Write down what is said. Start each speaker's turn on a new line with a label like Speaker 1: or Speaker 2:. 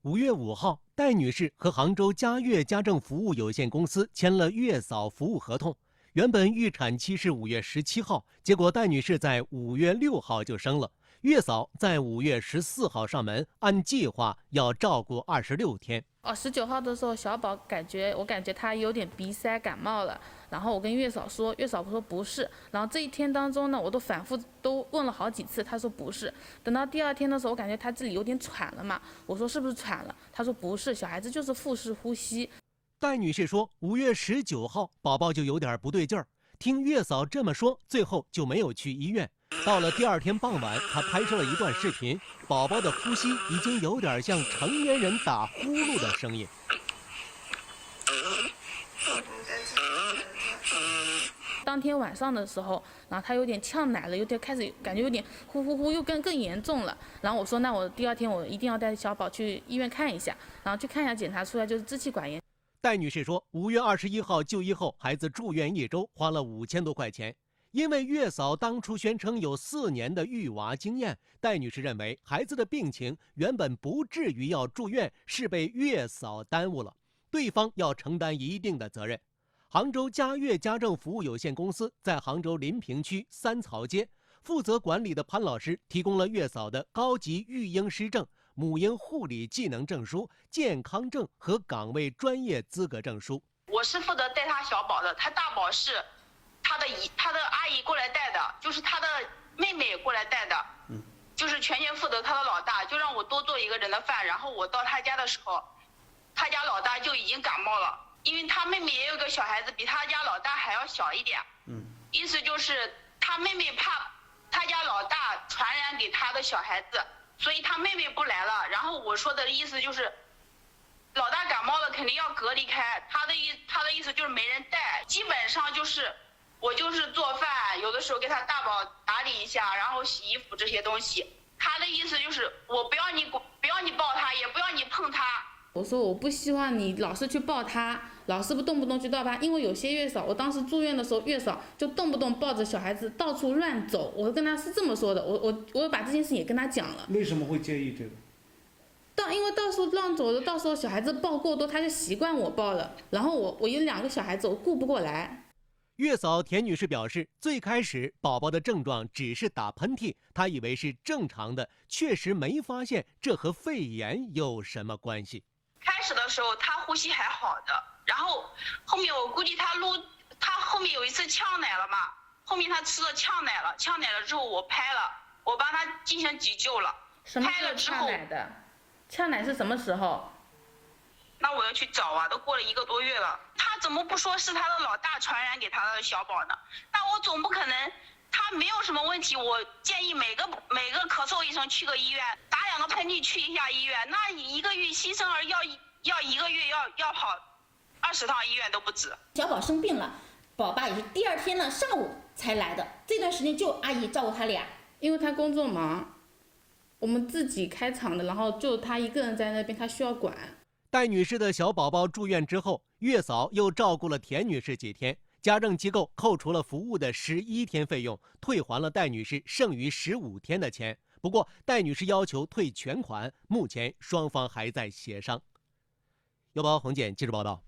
Speaker 1: 5月5号，戴女士和杭州嘉悦家政服务有限公司签了月嫂服务合同。原本预产期是5月17号，结果戴女士在5月6号就生了。月嫂在5月14号上门，按计划要照顾26天。
Speaker 2: 19号的时候，小宝我感觉他有点鼻塞感冒了，然后我跟月嫂说，月嫂说不是，然后这一天当中呢，我都反复都问了好几次，他说不是。等到第2天的时候，我感觉他这里有点喘了嘛，我说是不是喘了？他说不是，小孩子就是腹式呼吸。
Speaker 1: 戴女士说，5月19号宝宝就有点不对劲儿，听月嫂这么说，最后就没有去医院。到了第2天傍晚，她拍摄了一段视频，宝宝的呼吸已经有点像成年人打呼噜的声音。
Speaker 2: 当天晚上的时候，然后他有点呛奶了，有点开始感觉有点呼呼呼，又更严重了。然后我说，那我第2天我一定要带小宝去医院看一下，然后去看一下，检查出来就是支气管炎。
Speaker 1: 戴女士说，5月21号就医后，孩子住院1周，花了5000多块钱。因为月嫂当初宣称有4年的育娃经验，戴女士认为孩子的病情原本不至于要住院，是被月嫂耽误了，对方要承担一定的责任。杭州嘉悦家政服务有限公司在杭州临平区3曹街，负责管理的潘老师提供了月嫂的高级育婴师证、母婴护理技能证书、健康证和岗位专业资格证书。
Speaker 3: 我是负责带他小宝的，他大宝是他的阿姨过来带的，就是他的妹妹过来带的，就是全权负责他的老大，就让我多做一个人的饭。然后我到他家的时候，他家老大就已经感冒了，因为他妹妹也有个小孩子比他家老大还要小一点，意思就是他妹妹怕他家老大传染给他的小孩子，所以他妹妹不来了。然后我说的意思就是老大感冒了肯定要隔离开，他的意思就是没人带，基本上就是我就是做饭，有的时候给他大宝打理一下，然后洗衣服这些东西。他的意思就是我不要你抱他，也不要你碰他。
Speaker 2: 我说我不希望你老是去抱他，老是动不动去抱他，因为有些月嫂，我当时住院的时候，月嫂就动不动抱着小孩子到处乱走。我跟他是这么说的，我把这件事也跟他讲了。
Speaker 4: 为什么会介意这个？
Speaker 2: 因为到时候乱走的，到时候小孩子抱过多，他就习惯我抱了，然后我有2个小孩子，我顾不过来。
Speaker 1: 月嫂田女士表示，最开始宝宝的症状只是打喷嚏，她以为是正常的，确实没发现这和肺炎有什么关系。
Speaker 3: 开始的时候他呼吸还好的，然后后面我估计他后面有一次呛奶了嘛，后面他吃了呛奶了之后我拍了，我帮他进行急救了。
Speaker 2: 什么时候呛奶的？呛奶是什么时候？
Speaker 3: 那我要去找啊，都过了1个多月了，他怎么不说是他的老大传染给他的小宝呢？那我总不可能他没有什么问题，我建议每个咳嗽医生去个医院，打2个喷嚏去一下医院，那你1个月新生儿要1个月要跑20趟医院都不止。
Speaker 5: 小宝生病了，宝爸也是第2天的上午才来的，这段时间就阿姨照顾他俩，
Speaker 2: 因为他工作忙，我们自己开厂的，然后就他一个人在那边，他需要管。
Speaker 1: 戴女士的小宝宝住院之后，月嫂又照顾了田女士几天，家政机构扣除了服务的11天费用，退还了戴女士剩余15天的钱。不过，戴女士要求退全款，目前双方还在协商。邮报洪建记者报道。